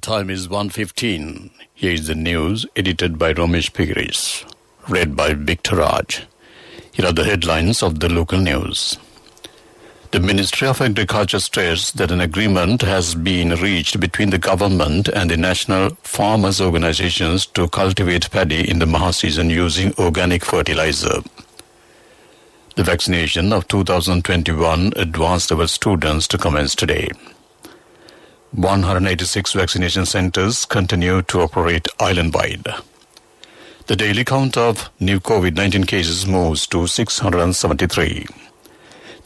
time is 1:15. Here is the news edited by Ramesh Pigiris, read by Victor Raj. Here are the headlines of the local news. The Ministry of Agriculture states that an agreement has been reached between the government and the national farmers' organizations to cultivate paddy in the Maha season using organic fertilizer. The vaccination of 2021 advanced level students to commence today. 186 vaccination centers continue to operate island-wide. The daily count of new COVID-19 cases moves to 673.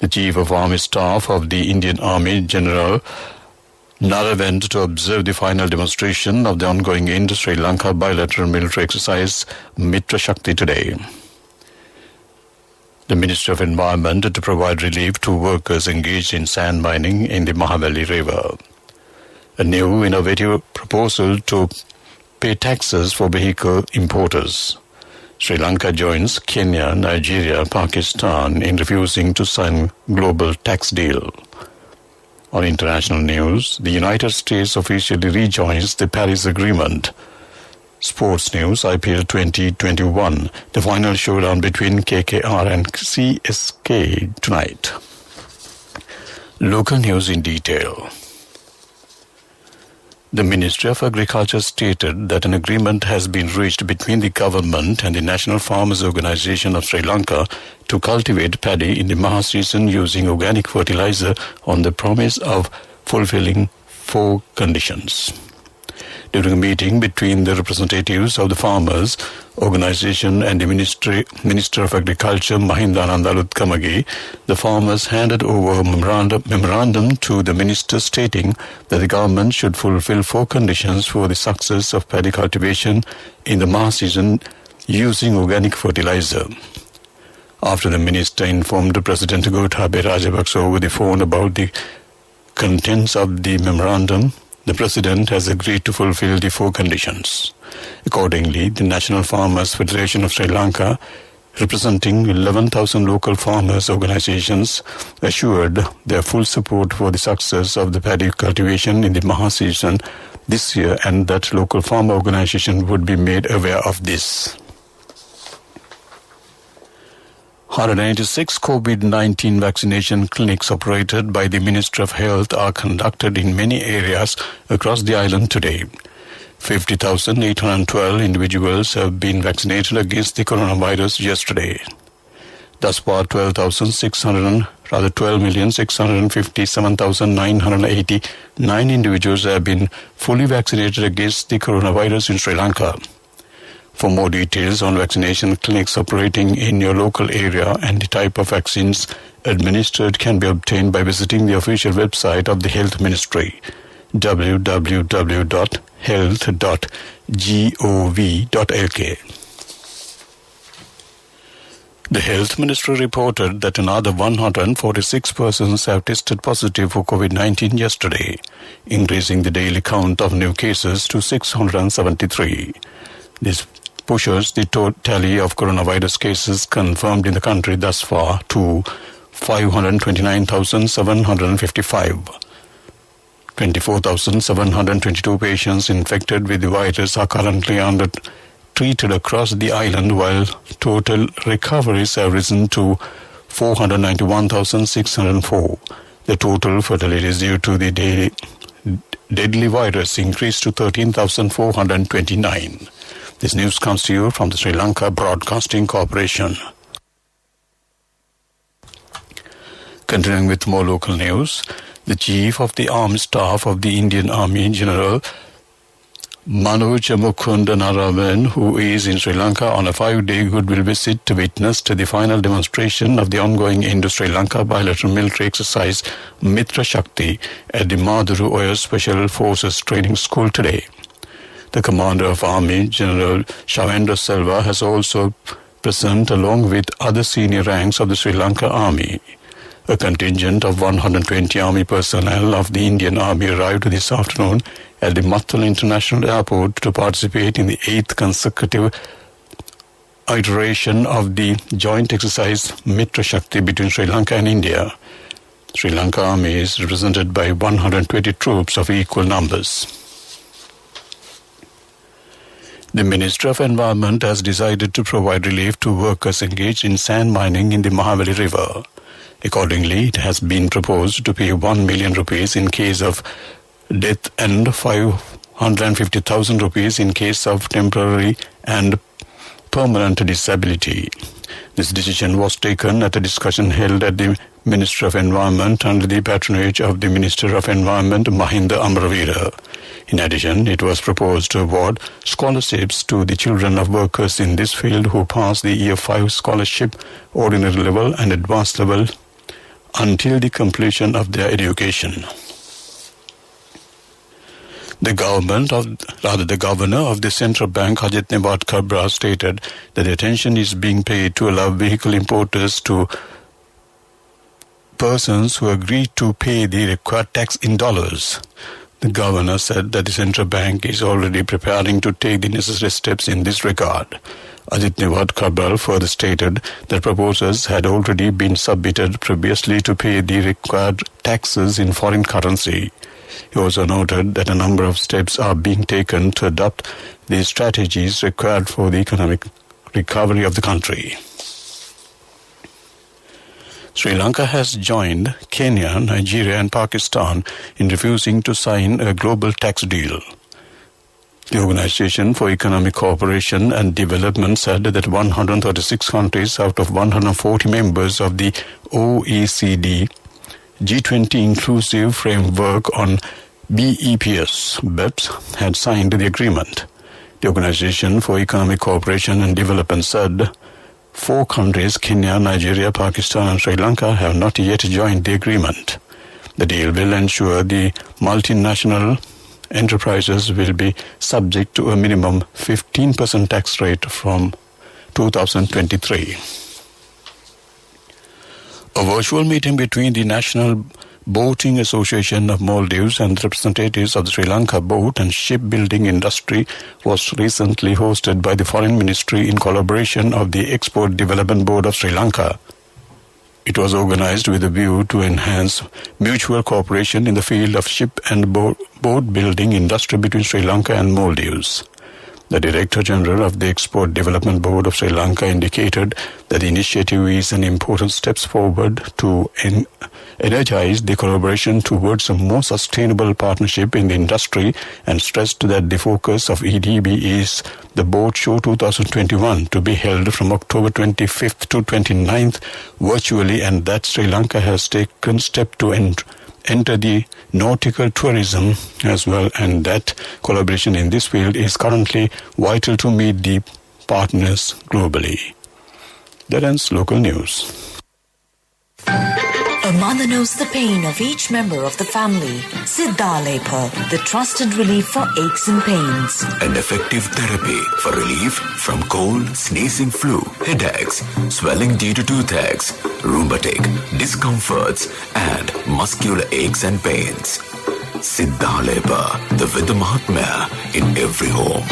The Chief of Army Staff of the Indian Army, General Nara, went to observe the final demonstration of the ongoing Indo-Sri Lanka bilateral military exercise Mitra Shakti today. The Ministry of Environment to provide relief to workers engaged in sand mining in the Mahavali River. A new innovative proposal to pay taxes for vehicle importers. Sri Lanka joins Kenya, Nigeria, Pakistan in refusing to sign global tax deal. On international news, the United States officially rejoins the Paris Agreement. Sports news, IPL 2021, the final showdown between KKR and CSK tonight. Local news in detail. The Ministry of Agriculture stated that an agreement has been reached between the government and the National Farmers Organization of Sri Lanka to cultivate paddy in the Maha season using organic fertilizer on the promise of fulfilling 4 conditions. During a meeting between the representatives of the farmers' organization and the Minister of Agriculture, Mahindananda Kamagi, the farmers handed over a memorandum to the minister stating that the government should fulfill 4 conditions for the success of paddy cultivation in the Maha season using organic fertilizer. After the minister informed President Gotabaya Rajapaksa over the phone about the contents of the memorandum, the President has agreed to fulfill the 4 conditions. Accordingly, the National Farmers Federation of Sri Lanka, representing 11,000 local farmers' organizations, assured their full support for the success of the paddy cultivation in the Maha season this year and that local farmer organizations would be made aware of this. 196 COVID-19 vaccination clinics operated by the Ministry of Health are conducted in many areas across the island today. 50,812 individuals have been vaccinated against the coronavirus yesterday. Thus far, 12,657,989 individuals have been fully vaccinated against the coronavirus in Sri Lanka. For more details on vaccination clinics operating in your local area and the type of vaccines administered can be obtained by visiting the official website of the Health Ministry, www.health.gov.lk. The Health Ministry reported that another 146 persons have tested positive for COVID-19 yesterday, increasing the daily count of new cases to 673. This pushes the tally of coronavirus cases confirmed in the country thus far to 529,755. 24,722 patients infected with the virus are currently treated across the island, while total recoveries have risen to 491,604. The total fatalities due to the deadly virus increased to 13,429. This news comes to you from the Sri Lanka Broadcasting Corporation. Continuing with more local news, the Chief of the Armed Staff of the Indian Army, General Manoj Mukund Narayan, who is in Sri Lanka on a 5-day goodwill visit, witnessed the final demonstration of the ongoing Indo-Sri Lanka bilateral military exercise Mitra Shakti at the Maduru Oya Special Forces Training School today. The Commander of Army, General Shavendra Selva, has also present along with other senior ranks of the Sri Lanka Army. A contingent of 120 Army personnel of the Indian Army arrived this afternoon at the Mattal International Airport to participate in the 8th consecutive iteration of the joint exercise Mitra Shakti between Sri Lanka and India. Sri Lanka Army is represented by 120 troops of equal numbers. The Ministry of Environment has decided to provide relief to workers engaged in sand mining in the Mahabali River. Accordingly, it has been proposed to pay 1 million rupees in case of death and 550,000 rupees in case of temporary and permanent disability. This decision was taken at a discussion held at the Ministry of Environment under the patronage of the Minister of Environment, Mahinda Amravira. In addition, it was proposed to award scholarships to the children of workers in this field who pass the Year 5 scholarship, ordinary level and advanced level until the completion of their education. The governor of the central bank, Ajit Kabra, stated that attention is being paid to allow vehicle importers to persons who agree to pay the required tax in dollars. The governor said that the central bank is already preparing to take the necessary steps in this regard. Ajit Kabra further stated that proposals had already been submitted previously to pay the required taxes in foreign currency. He also noted that a number of steps are being taken to adopt the strategies required for the economic recovery of the country. Sri Lanka has joined Kenya, Nigeria and Pakistan in refusing to sign a global tax deal. The Organization for Economic Cooperation and Development said that 136 countries out of 140 members of the OECD G20 Inclusive Framework on BEPS had signed the agreement. The Organization for Economic Cooperation and Development said 4 countries, Kenya, Nigeria, Pakistan and Sri Lanka, have not yet joined the agreement. The deal will ensure the multinational enterprises will be subject to a minimum 15% tax rate from 2023. A virtual meeting between the National Boating Association of Maldives and representatives of the Sri Lanka boat and shipbuilding industry was recently hosted by the Foreign Ministry in collaboration of the Export Development Board of Sri Lanka. It was organized with a view to enhance mutual cooperation in the field of ship and boat building industry between Sri Lanka and Maldives. The Director General of the Export Development Board of Sri Lanka indicated that the initiative is an important step forward to energize the collaboration towards a more sustainable partnership in the industry and stressed that the focus of EDB is the Boat Show 2021 to be held from October 25th to 29th virtually, and that Sri Lanka has taken steps to enter the nautical tourism as well, and that collaboration in this field is currently vital to meet the partners globally. That ends local news. A mother knows the pain of each member of the family. Siddhalepa, the trusted relief for aches and pains. An effective therapy for relief from cold, sneezing, flu, headaches, swelling due to toothaches, rheumatic, discomforts, and muscular aches and pains. Siddhalepa, the Vidya Mahatmya in every home.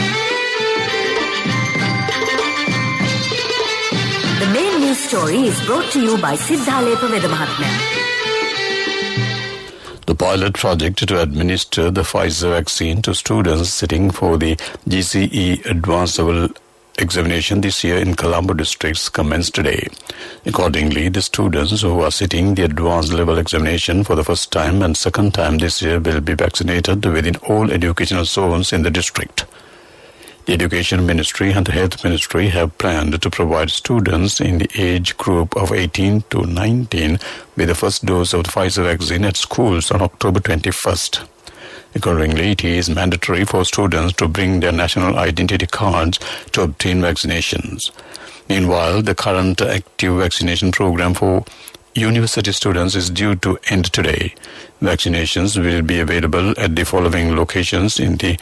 The main news story is brought to you by Siddhalepa Vidya Mahatmya. The pilot project to administer the Pfizer vaccine to students sitting for the GCE Advanced Level examination this year in Colombo districts commenced today. Accordingly, the students who are sitting the advanced level examination for the first time and second time this year will be vaccinated within all educational zones in the district. The Education Ministry and the Health Ministry have planned to provide students in the age group of 18 to 19 with the first dose of the Pfizer vaccine at schools on October 21st. Accordingly, it is mandatory for students to bring their national identity cards to obtain vaccinations. Meanwhile, the current active vaccination program for university students is due to end today. Vaccinations will be available at the following locations in the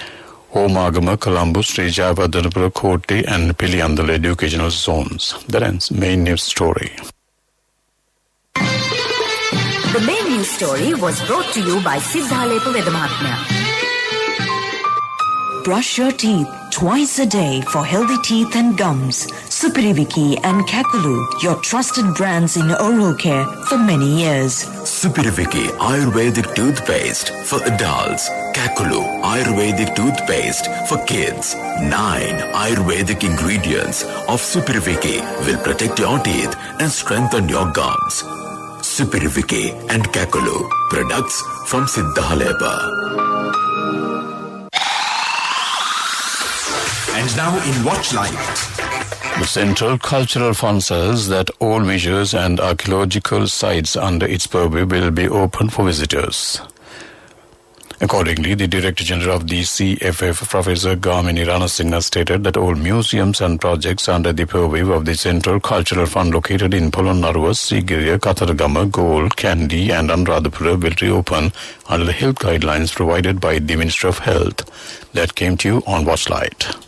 Homagama, Colombo, Sri Jayavardhanapura, Kotti and Piliandala educational zones. That ends main news story. The main news story was brought to you by Siddhalepa Vidya Mahatmya. Brush your teeth twice a day for healthy teeth and gums. Supiriviki and Kakulu, your trusted brands in oral care for many years. Supiriviki Ayurvedic toothpaste for adults. Kakulu Ayurvedic toothpaste for kids. 9 Ayurvedic ingredients of Supiriviki will protect your teeth and strengthen your gums. Supiriviki and Kakulu, products from Siddhaleba. And now in Watchlight. The Central Cultural Fund says that all measures and archaeological sites under its purview will be open for visitors. Accordingly, the Director General of the CFF, Professor Gamini Ranasinghe, stated that all museums and projects under the purview of the Central Cultural Fund located in Polonnaruwa, Sigiriya, Katharagama, Galle, Kandy and Anuradhapura will reopen under the health guidelines provided by the Ministry of Health. That came to you on Watchlight.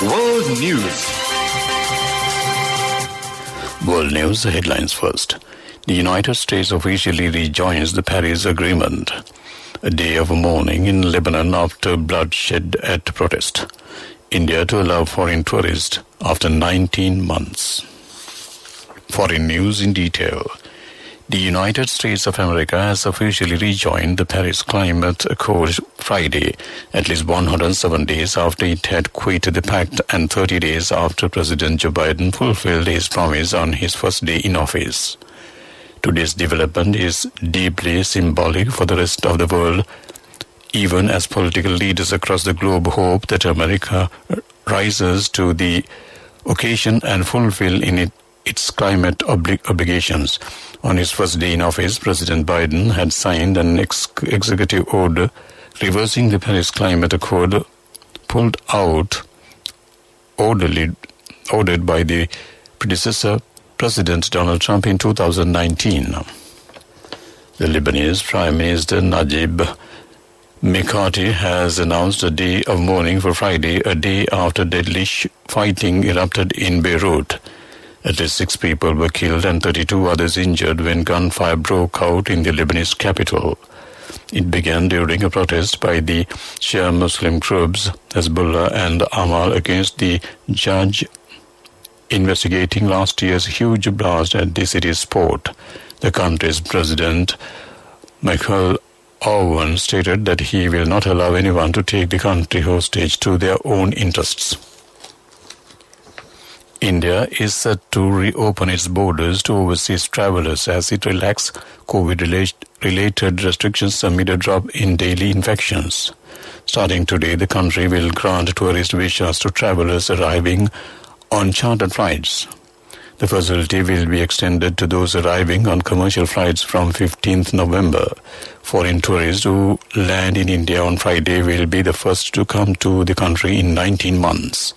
World News. World News, the headlines first. The United States officially rejoins the Paris Agreement. A day of mourning in Lebanon after bloodshed at protest. India to allow foreign tourists after 19 months. Foreign news in detail. The United States of America has officially rejoined the Paris Climate Accord Friday, at least 107 days after it had quit the pact and 30 days after President Joe Biden fulfilled his promise on his first day in office. Today's development is deeply symbolic for the rest of the world, even as political leaders across the globe hope that America rises to the occasion and fulfill its climate obligations. On his first day in office, President Biden had signed an executive order reversing the Paris Climate Accord pulled out ordered by the predecessor President Donald Trump in 2019. The Lebanese Prime Minister Najib Mikati has announced a day of mourning for Friday, a day after deadly fighting erupted in Beirut. At least 6 people were killed and 32 others injured when gunfire broke out in the Lebanese capital. It began during a protest by the Shia Muslim groups Hezbollah and Amal against the judge investigating last year's huge blast at the city's port. The country's president, Michael Owen, stated that he will not allow anyone to take the country hostage to their own interests. India is set to reopen its borders to overseas travelers as it relaxes COVID-related restrictions amid a drop in daily infections. Starting today, the country will grant tourist visas to travelers arriving on chartered flights. The facility will be extended to those arriving on commercial flights from 15th November. Foreign tourists who land in India on Friday will be the first to come to the country in 19 months.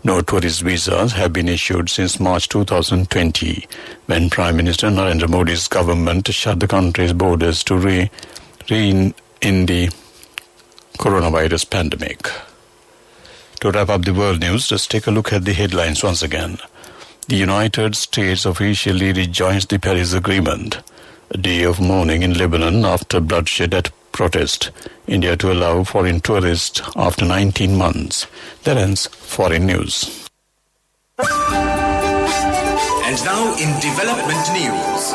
No tourist visas have been issued since March 2020, when Prime Minister Narendra Modi's government shut the country's borders to rein in the coronavirus pandemic. To wrap up the world news, let's take a look at the headlines once again. The United States officially rejoins the Paris Agreement. A day of mourning in Lebanon after bloodshed at protest. India to allow foreign tourists after 19 months. That ends foreign news. And now in development news.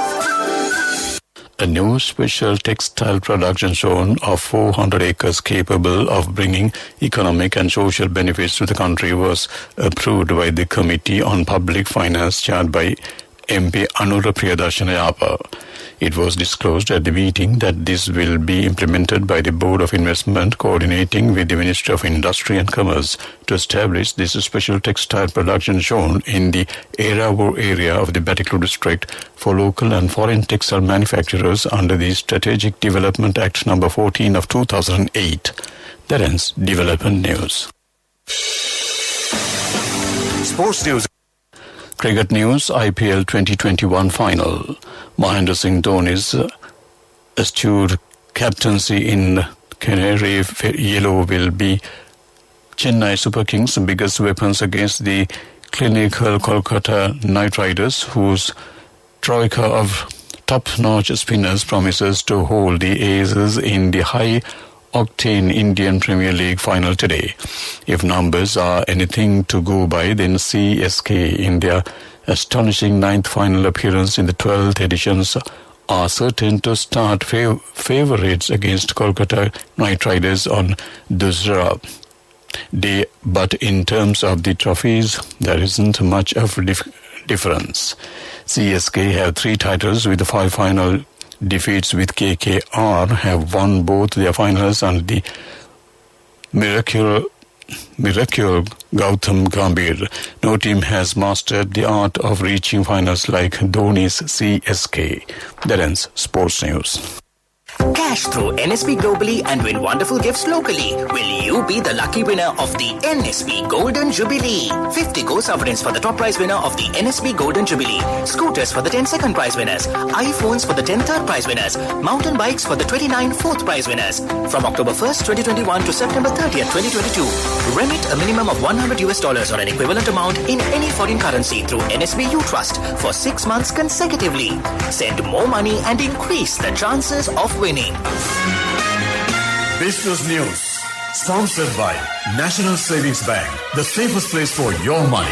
A new special textile production zone of 400 acres capable of bringing economic and social benefits to the country was approved by the Committee on Public Finance chaired by MP Anura Priyadarshana. It was disclosed at the meeting that this will be implemented by the Board of Investment coordinating with the Ministry of Industry and Commerce to establish this special textile production zone in the Eravur area of the Batiklu district for local and foreign textile manufacturers under the Strategic Development Act No. 14 of 2008. That ends development news. Sports news. Cricket news, IPL 2021 final. Mahendra Singh Dhoni's astute captaincy in Canary Yellow will be Chennai Super Kings' biggest weapons against the clinical Kolkata Knight Riders, whose troika of top-notch spinners promises to hold the Aces in the high octane Indian Premier League final today. If numbers are anything to go by, then CSK in their astonishing ninth final appearance in the 12th editions are certain to start favourites against Kolkata Knight Riders on Dusra day. But in terms of the trophies, there isn't much of a difference. CSK have 3 titles with 5 final defeats, with KKR have won both their finals and the miracle Gautam Gambhir. No team has mastered the art of reaching finals like Dhoni's CSK. That ends Sports News. Cash through NSP globally and win wonderful gifts locally. Will you be the lucky winner of the NSP Golden Jubilee? 50 gold sovereigns for the top prize winner of the NSP Golden Jubilee. Scooters for the 10 second prize winners. iPhones for the 10 third prize winners. Mountain bikes for the 29 fourth prize winners. From October 1st, 2021 to September 30th, 2022. Remit a minimum of $100 or an equivalent amount in any foreign currency through NSB U Trust for 6 months consecutively. Send more money and increase the chances of winning. Business News. Sponsored by National Savings Bank. The safest place for your money.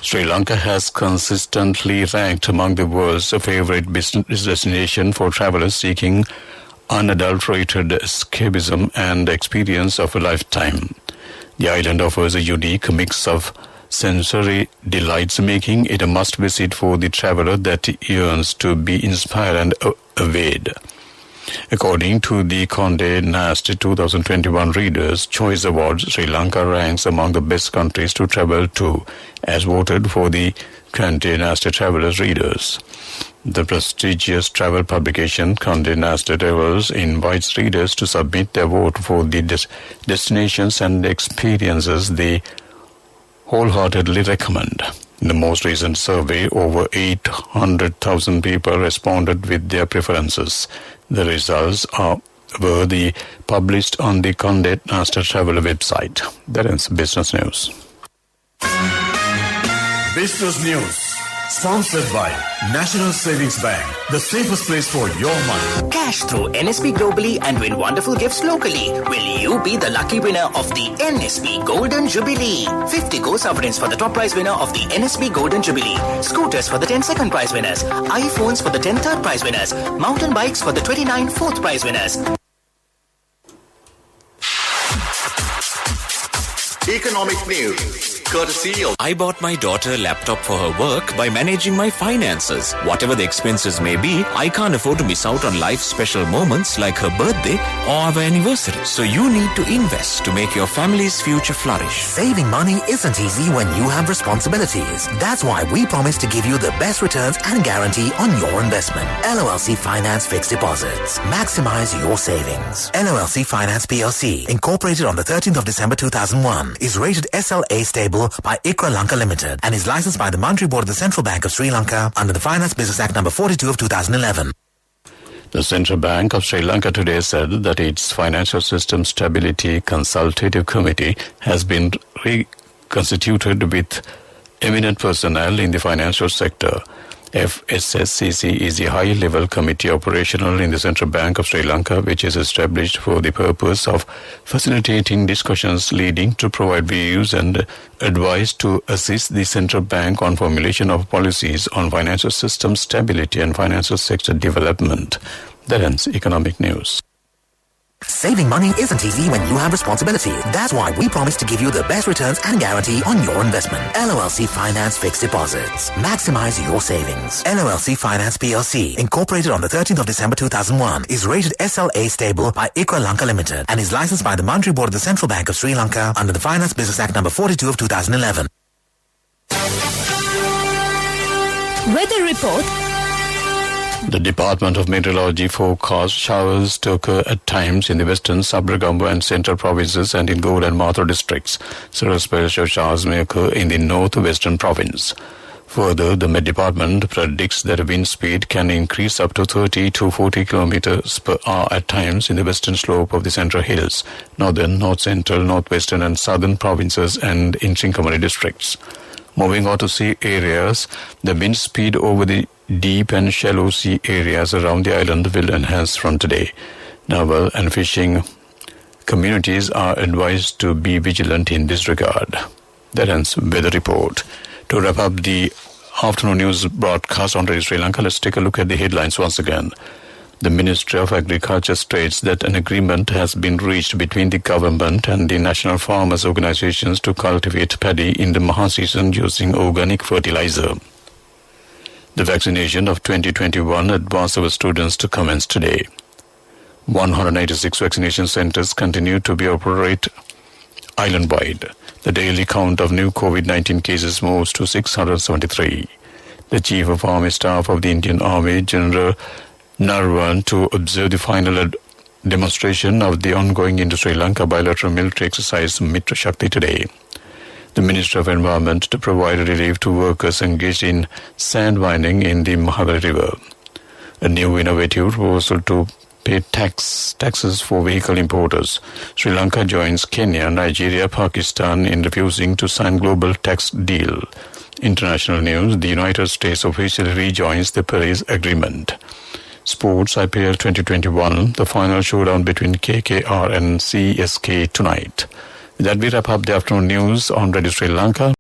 Sri Lanka has consistently ranked among the world's favorite business destination for travelers seeking unadulterated escapism and experience of a lifetime. The island offers a unique mix of sensory delights, making it a must-visit for the traveler that yearns to be inspired and awed. According to the Condé Nast 2021 Readers' Choice Awards, Sri Lanka ranks among the best countries to travel to, as voted for the Condé Nast Travelers Readers. The prestigious travel publication Condé Nast Travels invites readers to submit their vote for the destinations and experiences they wholeheartedly recommend. In the most recent survey, over 800,000 people responded with their preferences. The results were published on the Condé Nast Travel website. That ends Business News. Business News. Sponsored by National Savings Bank. The safest place for your money. Cash through NSP globally and win wonderful gifts locally. Will you be the lucky winner of the NSP Golden Jubilee? 50 gold sovereigns for the top prize winner of the NSP Golden Jubilee. Scooters for the 10 second prize winners. iPhones for the 10 third prize winners. Mountain bikes for the 29 fourth prize winners. Economic news. Courtesy of... I bought my daughter a laptop for her work by managing my finances. Whatever the expenses may be, I can't afford to miss out on life's special moments like her birthday or our anniversary. So you need to invest to make your family's future flourish. Saving money isn't easy when you have responsibilities. That's why we promise to give you the best returns and guarantee on your investment. LOLC Finance Fixed Deposits. Maximize your savings. LOLC Finance PLC, incorporated on the 13th of December 2001, is rated SLA stable by ICRA Lanka Limited and is licensed by the Monetary Board of the Central Bank of Sri Lanka under the Finance Business Act number 42 of 2011. The Central Bank of Sri Lanka today said that its Financial System Stability Consultative Committee has been reconstituted with eminent personnel in the financial sector. FSSCC is a high-level committee operational in the Central Bank of Sri Lanka, which is established for the purpose of facilitating discussions leading to provide views and advice to assist the Central Bank on formulation of policies on financial system stability and financial sector development. That ends Economic News. Saving money isn't easy when you have responsibility. That's why we promise to give you the best returns and guarantee on your investment. LOLC Finance Fixed Deposits. Maximize your savings. LOLC Finance PLC, incorporated on the 13th of December 2001, is rated SLA stable by ICRA Lanka Limited and is licensed by the Monetary Board of the Central Bank of Sri Lanka under the Finance Business Act number 42 of 2011. Weather report. The Department of Meteorology forecasts showers to occur at times in the western, Sabaragamuwa and central provinces and in Gaur and Mathura districts. Several special showers may occur in the northwestern province. Further, the Met Department predicts that wind speed can increase up to 30 to 40 kilometers per hour at times in the western slope of the Central Hills, northern, north central, northwestern and southern provinces and in Trincomalee districts. Moving on to sea areas, the wind speed over the deep and shallow sea areas around the island will enhance from today. Naval and fishing communities are advised to be vigilant in this regard. That ends weather report. To wrap up the afternoon news broadcast on Radio Sri Lanka, let's take a look at the headlines once again. The Ministry of Agriculture states that an agreement has been reached between the government and the national farmers' organizations to cultivate paddy in the Maha season using organic fertilizer. The vaccination of 2021 advanced our students to commence today. 186 vaccination centers continue to be operated island-wide. The daily count of new COVID-19 cases moves to 673. The Chief of Army Staff of the Indian Army, General Narwan, to observe the final demonstration of the ongoing Indo-Sri Lanka bilateral military exercise Mitra Shakti today. The Ministry of Environment to provide relief to workers engaged in sand mining in the Mahagari River. A new innovative proposal to pay taxes for vehicle importers. Sri Lanka joins Kenya, Nigeria, Pakistan in refusing to sign global tax deal. International news, the United States officially rejoins the Paris Agreement. Sports IPL 2021, the final showdown between KKR and CSK tonight. With that, we wrap up the afternoon news on Radio Sri Lanka.